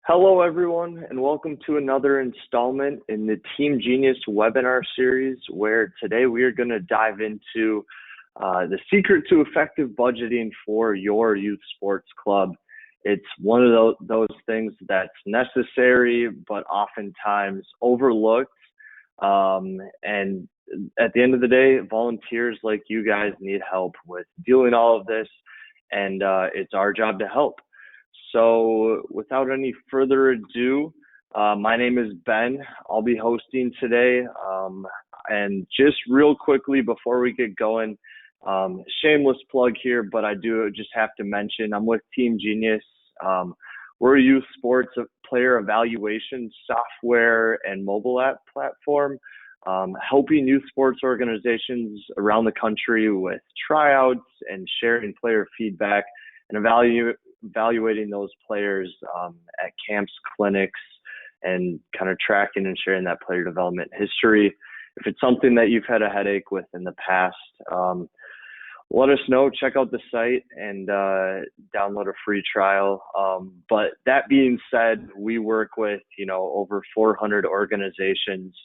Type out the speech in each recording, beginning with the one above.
Hello, everyone, and welcome to another installment in the Team Genius webinar series, where today we are going to dive into the secret to effective budgeting for your youth sports club. It's one of those things that's necessary, but oftentimes overlooked. And at the end of the day, volunteers like you guys need help with doing all of this, and it's our job to help. So without any further ado, my name is Ben. I'll be hosting today. And just real quickly before we get going, shameless plug here, but I do just have to mention I'm with Team Genius. We're a youth sports player evaluation software and mobile app platform, helping youth sports organizations around the country with tryouts and sharing player feedback and evaluating those players at camps, clinics, and kind of tracking and sharing that player development history. If it's something that you've had a headache with in the past, let us know. Check out the site and download a free trial. But that being said, we work with over 400 organizations,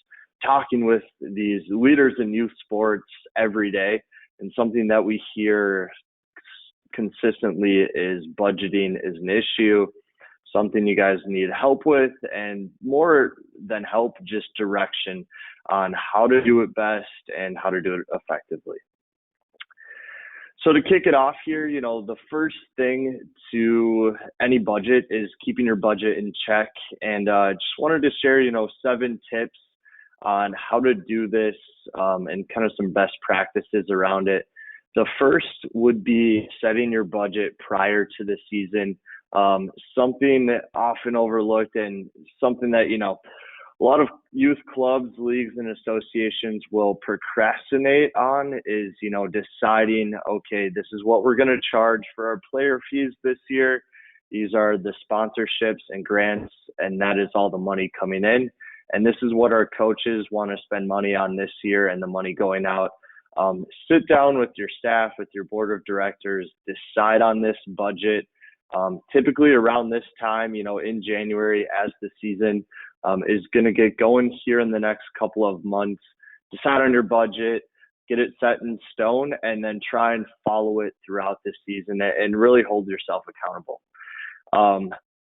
talking with these leaders in youth sports every day, and something that we hear consistently is budgeting is an issue, something you guys need help with, and more than help, just direction on how to do it best and how to do it effectively. So to kick it off here, the first thing to any budget is keeping your budget in check. And just wanted to share, 7 tips on how to do this and kind of some best practices around it. The first would be setting your budget prior to the season. Something often overlooked and something that, a lot of youth clubs, leagues, and associations will procrastinate on is, deciding, okay, this is what we're going to charge for our player fees this year. These are the sponsorships and grants, and that is all the money coming in. And this is what our coaches want to spend money on this year and the money going out. Sit down with your staff, with your board of directors, decide on this budget. Typically around this time, in January, as the season is going to get going here in the next couple of months, decide on your budget, get it set in stone, and then try and follow it throughout the season and really hold yourself accountable.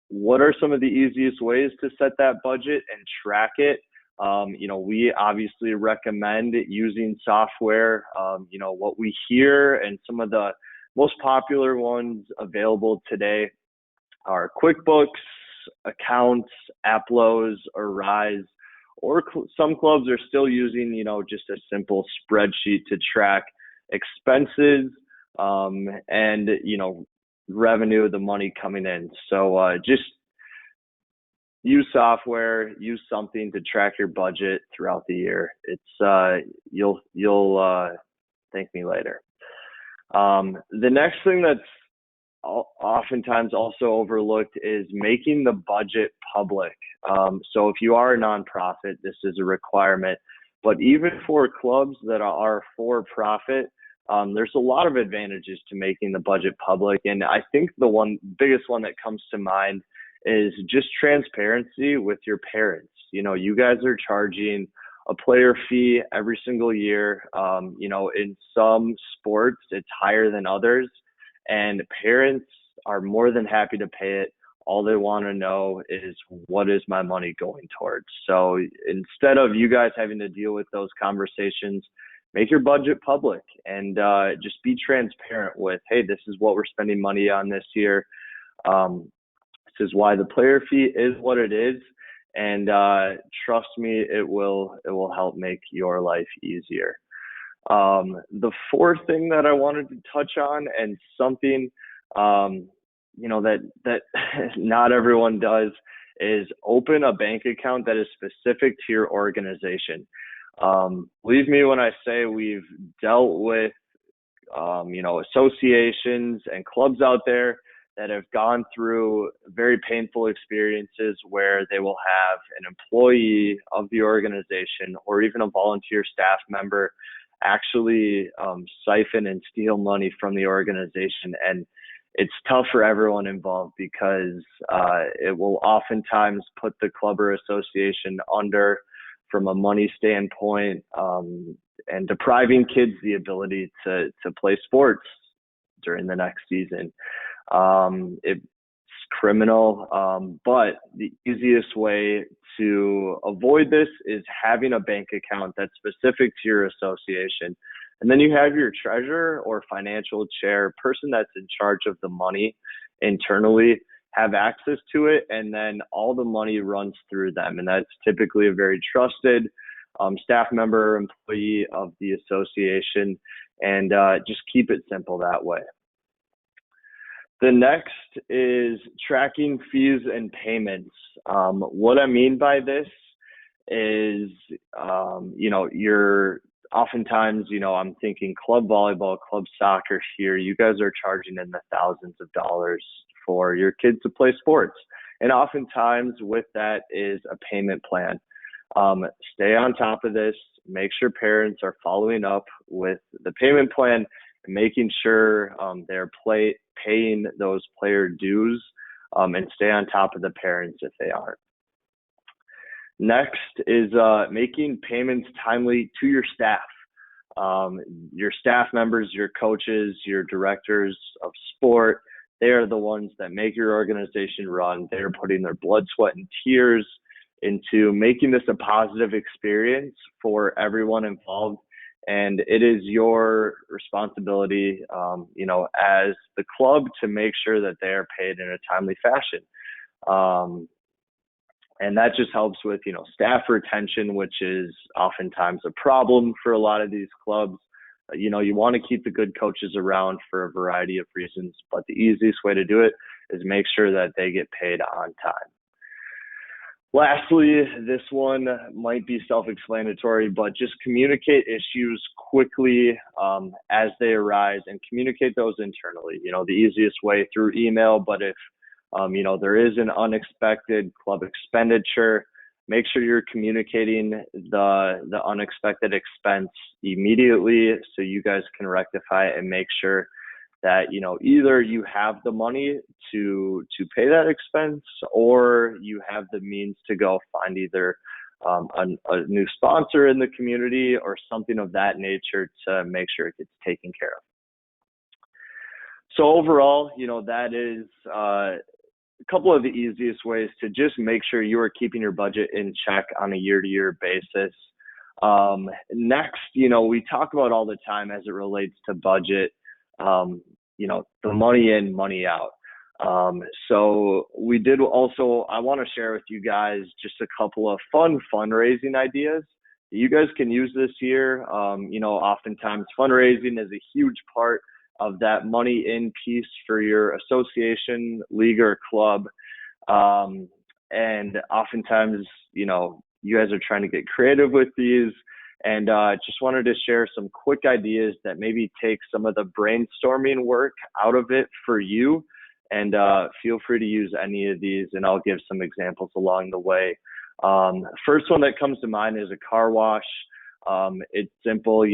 What are some of the easiest ways to set that budget and track it? We obviously recommend using software. What we hear and some of the most popular ones available today are QuickBooks, Accounts, Applos, or Rise, or some clubs are still using, just a simple spreadsheet to track expenses and, revenue, the money coming in. So just use software, use something to track your budget throughout the year. It's you'll thank me later. The next thing that's oftentimes also overlooked is making the budget public. So if you are a nonprofit, this is a requirement. But even for clubs that are for profit, there's a lot of advantages to making the budget public. And I think the biggest one that comes to mind is just transparency with your parents. You guys are charging a player fee every single year. In some sports, it's higher than others, and parents are more than happy to pay it. All they want to know is, what is my money going towards? So instead of you guys having to deal with those conversations, make your budget public and just be transparent with, hey, this is what we're spending money on this year. This is why the player fee is what it is, and trust me, it will help make your life easier. The fourth thing that I wanted to touch on, and something that not everyone does, is open a bank account that is specific to your organization. Believe me when I say we've dealt with associations and clubs out there that have gone through very painful experiences where they will have an employee of the organization or even a volunteer staff member actually siphon and steal money from the organization. And it's tough for everyone involved because it will oftentimes put the club or association under from a money standpoint, and depriving kids the ability to play sports during the next season. It's criminal, but the easiest way to avoid this is having a bank account that's specific to your association. And then you have your treasurer or financial chair, person that's in charge of the money internally, have access to it, and then all the money runs through them. And that's typically a very trusted staff member or employee of the association, and just keep it simple that way. The next is tracking fees and payments. What I mean by this is, you're oftentimes, I'm thinking club volleyball, club soccer here, you guys are charging in the thousands of dollars for your kids to play sports. And oftentimes with that is a payment plan. Stay on top of this, make sure parents are following up with the payment plan and making sure they're paying those player dues, and stay on top of the parents if they aren't. Next is making payments timely to your staff. Your staff members, your coaches, your directors of sport, they are the ones that make your organization run. They're putting their blood, sweat, and tears into making this a positive experience for everyone involved. And it is your responsibility, as the club, to make sure that they are paid in a timely fashion. And that just helps with, staff retention, which is oftentimes a problem for a lot of these clubs. You want to keep the good coaches around for a variety of reasons, but the easiest way to do it is make sure that they get paid on time. Lastly, this one might be self-explanatory, but just communicate issues quickly as they arise, and communicate those internally. The easiest way through email, but if there is an unexpected club expenditure, make sure you're communicating the unexpected expense immediately so you guys can rectify it and make sure that, either you have the money to pay that expense, or you have the means to go find either a new sponsor in the community or something of that nature to make sure it gets taken care of. So overall, that is a couple of the easiest ways to just make sure you are keeping your budget in check on a year-to-year basis. Next, we talk about all the time as it relates to budget, the money in, money out. So we did also, I want to share with you guys just a couple of fun fundraising ideas. You guys can use this year. Oftentimes fundraising is a huge part of that money in piece for your association, league, or club. And oftentimes, you guys are trying to get creative with these, and just wanted to share some quick ideas that maybe take some of the brainstorming work out of it for you. And feel free to use any of these, and I'll give some examples along the way. First one that comes to mind is a car wash. It's simple,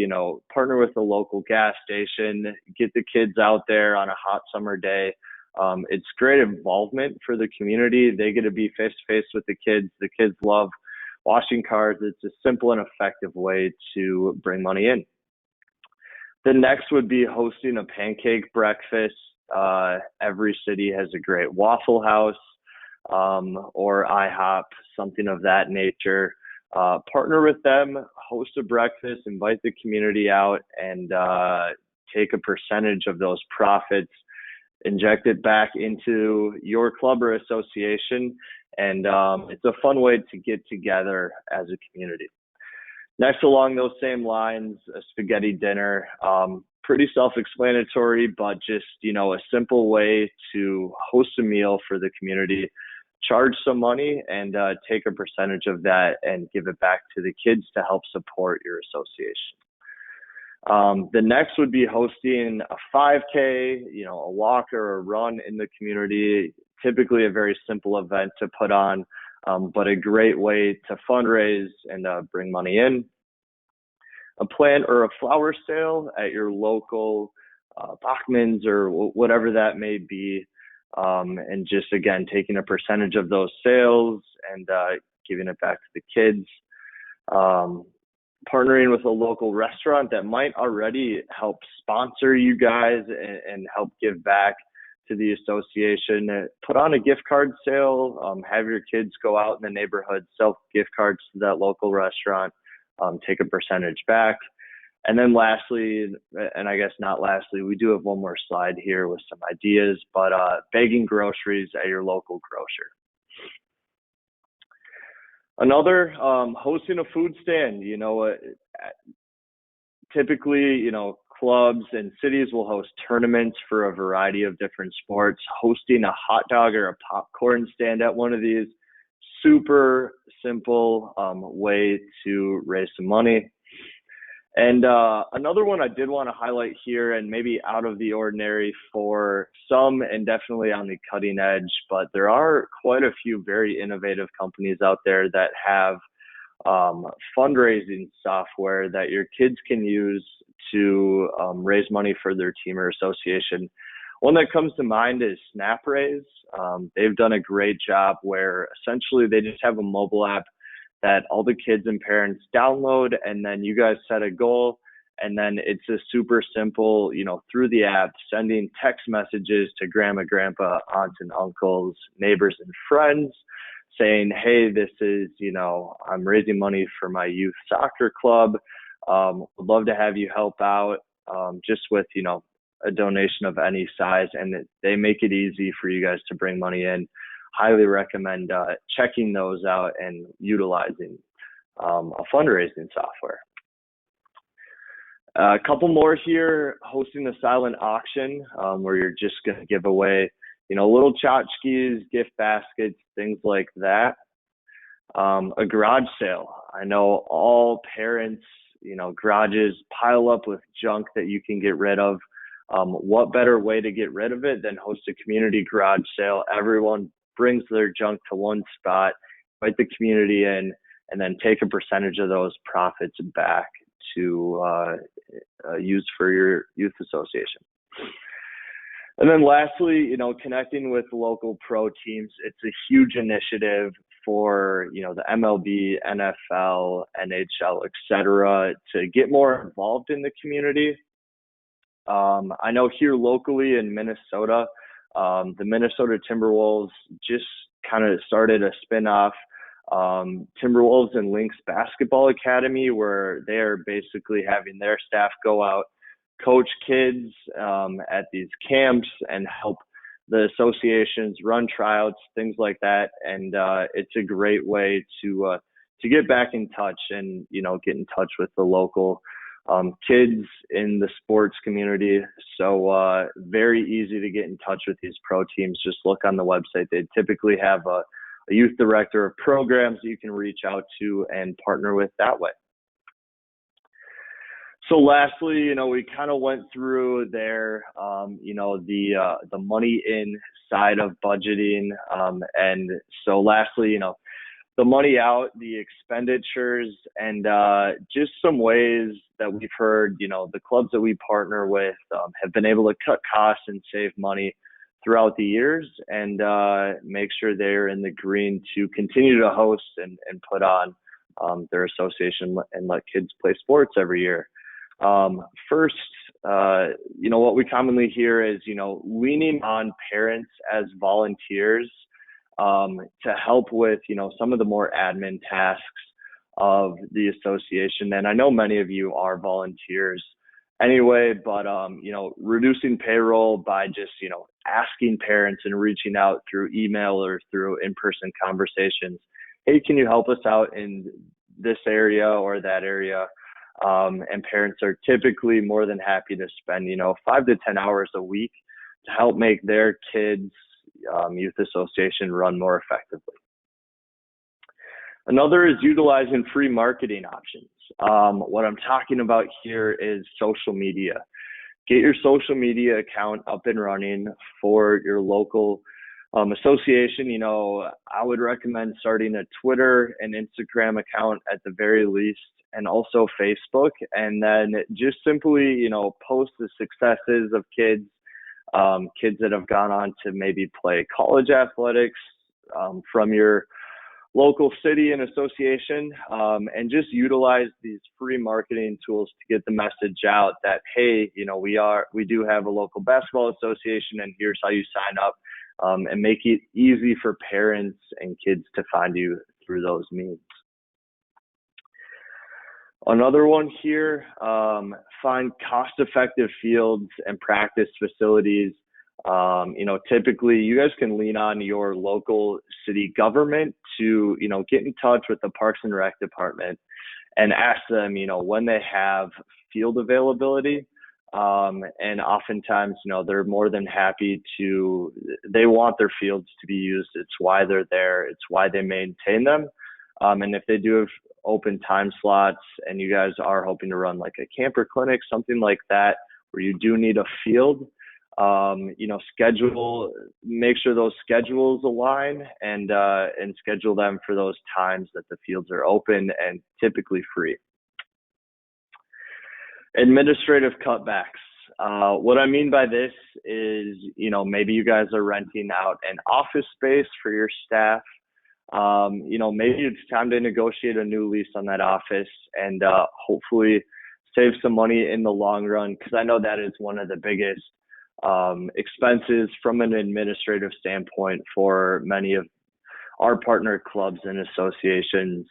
partner with a local gas station, get the kids out there on a hot summer day. It's great involvement for the community. They get to be face to face with the kids. The kids love washing cars. It's a simple and effective way to bring money in. The next would be hosting a pancake breakfast. Every city has a great Waffle House, or IHOP, something of that nature. Partner with them, host a breakfast, invite the community out, and take a percentage of those profits, inject it back into your club or association, and it's a fun way to get together as a community. Next, along those same lines, a spaghetti dinner. Pretty self-explanatory, but just, a simple way to host a meal for the community, charge some money, and take a percentage of that and give it back to the kids to help support your association. The next would be hosting a 5K, a walk or a run in the community. Typically a very simple event to put on, but a great way to fundraise and bring money in. A plant or a flower sale at your local Bachman's or whatever that may be. And just, again, taking a percentage of those sales and giving it back to the kids. Partnering with a local restaurant that might already help sponsor you guys and help give back to the association. Put on a gift card sale, have your kids go out in the neighborhood, sell gift cards to that local restaurant, take a percentage back. And then lastly, and I guess not lastly, we do have one more slide here with some ideas, but bagging groceries at your local grocer. Another, hosting a food stand. Typically, clubs and cities will host tournaments for a variety of different sports. Hosting a hot dog or a popcorn stand at one of these, super simple way to raise some money. And another one I did want to highlight here, and maybe out of the ordinary for some and definitely on the cutting edge, but there are quite a few very innovative companies out there that have fundraising software that your kids can use to raise money for their team or association. One that comes to mind is SnapRaise. They've done a great job where essentially they just have a mobile app that all the kids and parents download, and then you guys set a goal, and then it's a super simple, through the app, sending text messages to grandma, grandpa, aunts and uncles, neighbors and friends, saying, hey, this is, I'm raising money for my youth soccer club. Would love to have you help out, just with, a donation of any size, and they make it easy for you guys to bring money in. Highly recommend checking those out and utilizing a fundraising software. A couple more here, hosting a silent auction where you're just going to give away, little tchotchkes, gift baskets, things like that. A garage sale. I know all parents, garages pile up with junk that you can get rid of. What better way to get rid of it than host a community garage sale? Everyone brings their junk to one spot, invite the community in, and then take a percentage of those profits back to use for your youth association. And then lastly, connecting with local pro teams. It's a huge initiative for, the MLB, NFL, NHL, et cetera, to get more involved in the community. I know here locally in Minnesota, the Minnesota Timberwolves just kind of started a spin-off, Timberwolves and Lynx Basketball Academy, where they are basically having their staff go out, coach kids at these camps and help the associations run tryouts, things like that. And it's a great way to get back in touch and, get in touch with the local kids in the sports community. So very easy to get in touch with these pro teams. Just look on the website. They typically have a youth director of programs that you can reach out to and partner with that way. So lastly, we kind of went through there, the money in side of budgeting. And so lastly, the money out, the expenditures, and just some ways that we've heard, the clubs that we partner with have been able to cut costs and save money throughout the years and make sure they're in the green to continue to host and put on their association and let kids play sports every year. First, what we commonly hear is, leaning on parents as volunteers to help with, some of the more admin tasks of the association. And I know many of you are volunteers anyway, but, reducing payroll by just, asking parents and reaching out through email or through in-person conversations. Hey, can you help us out in this area or that area? And parents are typically more than happy to spend, 5 to 10 hours a week to help make their kids' youth association run more effectively. Another is utilizing free marketing options. What I'm talking about here is social media. Get your social media account up and running for your local association, I would recommend starting a Twitter and Instagram account at the very least, and also Facebook, and then just simply, post the successes of kids, kids that have gone on to maybe play college athletics from your local city and association, and just utilize these free marketing tools to get the message out that, hey, we do have a local basketball association, and here's how you sign up, and make it easy for parents and kids to find you through those means. Another one here, find cost-effective fields and practice facilities. Typically you guys can lean on your local city government to, get in touch with the Parks and Rec department and ask them, when they have field availability. And oftentimes, they're more than happy to, they want their fields to be used. It's why they're there. It's why they maintain them. And if they do have open time slots and you guys are hoping to run like a camper clinic, something like that, where you do need a field, make sure those schedules align, and schedule them for those times that the fields are open and typically free. Administrative cutbacks. What I mean by this is, maybe you guys are renting out an office space for your staff. Maybe it's time to negotiate a new lease on that office and hopefully save some money in the long run, because I know that is one of the biggest expenses from an administrative standpoint for many of our partner clubs and associations.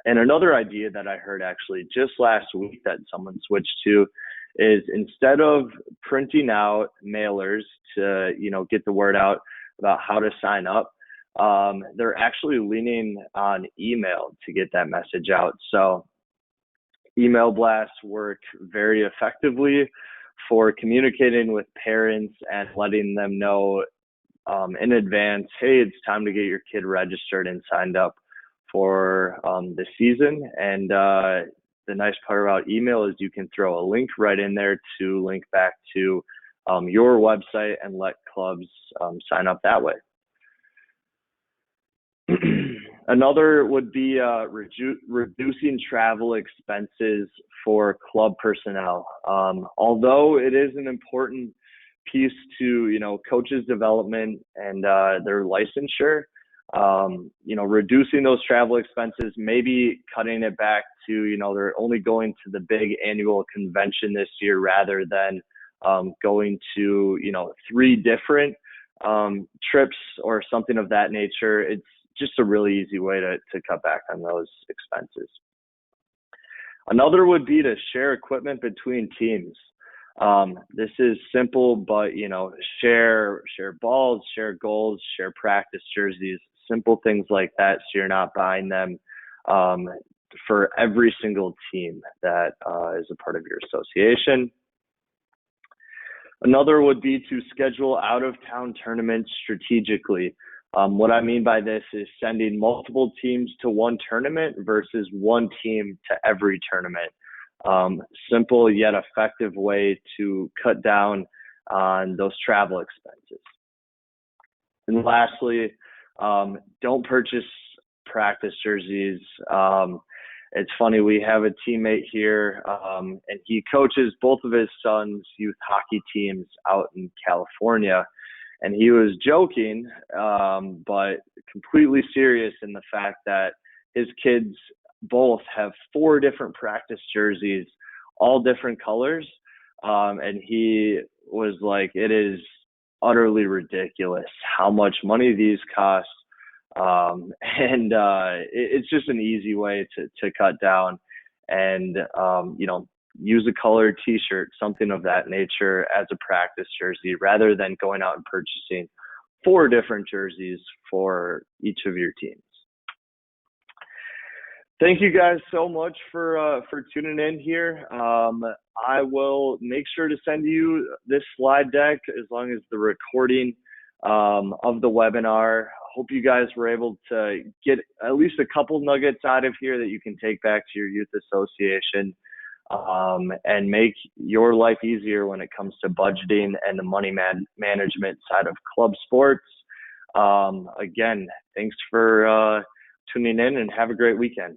And another idea that I heard actually just last week that someone switched to is, instead of printing out mailers to, get the word out about how to sign up, they're actually leaning on email to get that message out. So email blasts work very effectively for communicating with parents and letting them know in advance, hey, it's time to get your kid registered and signed up for the season. And the nice part about email is you can throw a link right in there to link back to your website and let clubs sign up that way. Another would be reducing travel expenses for club personnel. Although it is an important piece to, coaches' development and their licensure, reducing those travel expenses, maybe cutting it back to, they're only going to the big annual convention this year rather than going to, 3 different trips or something of that nature. It's just a really easy way to cut back on those expenses. Another would be to share equipment between teams. This is simple, but share balls, share goals, share practice jerseys, simple things like that, so you're not buying them for every single team that is a part of your association. Another would be to schedule out-of-town tournaments strategically. What I mean by this is sending multiple teams to one tournament versus one team to every tournament. Simple yet effective way to cut down on those travel expenses. And lastly, don't purchase practice jerseys. It's funny, we have a teammate here, and he coaches both of his sons' youth hockey teams out in California. And he was joking, but completely serious in the fact that his kids both have 4 different practice jerseys, all different colors. And he was like, it is utterly ridiculous how much money these cost. It's just an easy way to cut down and, use a colored t-shirt, something of that nature as a practice jersey, rather than going out and purchasing 4 different jerseys for each of your teams. Thank you guys so much for tuning in here. I will make sure to send you this slide deck as long as the recording of the webinar. Hope you guys were able to get at least a couple nuggets out of here that you can take back to your youth association. and make your life easier when it comes to budgeting and the money management side of club sports. Again, thanks for tuning in and have a great weekend.